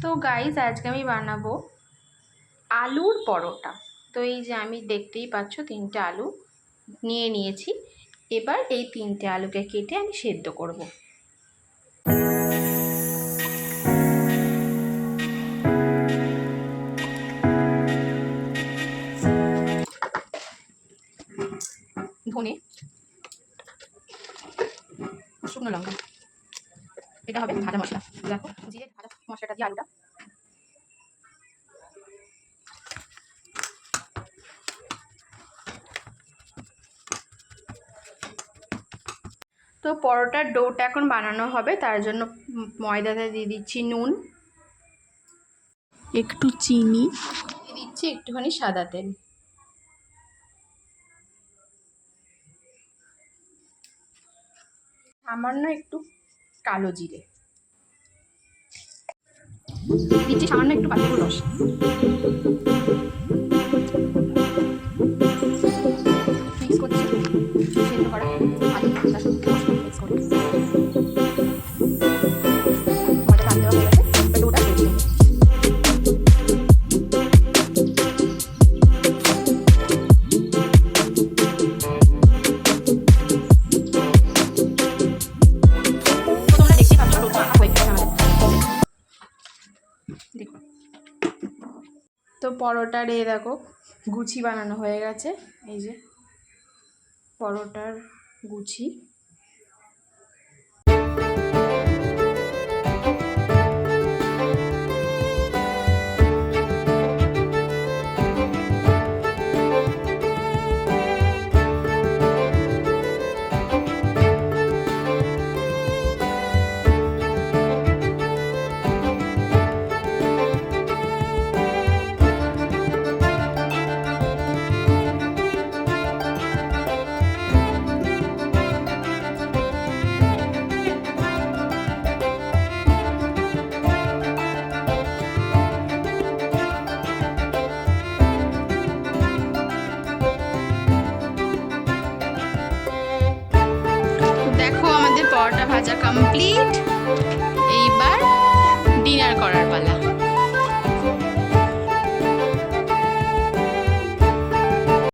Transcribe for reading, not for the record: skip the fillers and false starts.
তো গাইস আজকে আমি বানাবো আলুর পরোটা। তো এই যে আমি দেখতেই পাচ্ছ 3টে আলু নিয়ে নিয়েছি। এবার এই 3টে আলুকে কেটে আমি সেদ্ধ করব। ধনে, শুকনো লঙ্কা, এটা হবে ভাজা মশলা। দেখো জিরে ভাজা মশলাটা দিয়ে আলুটা। তো পরোটার ডোটা এখন বানানো হবে, তার জন্য ময়দাতে দিয়ে দিচ্ছি নুন, একটু চিনি, দিয়ে দিচ্ছি একটুখানি সাদা তেল, সামান্য একটু কালো জিরে, দিচ্ছি সামান্য একটু পাতিলেবুর রস। মিক্স করছি সেদ্ধ করা আলু তার সাথে মিক্স করে ময়দা ভাত দেওয়া হয়ে গেছে। এবার ওটা রেডি হবে। তোমরা দেখতে পাচ্ছ ডোটা হয়ে গেছে আমাদের। দেখুন তো পরোটার এ দেখো গুছি বানানো হয়ে গেছে। এই যে পরোটার গুছি। দেখো আমাদের পরোটা ভাজা কমপ্লিট।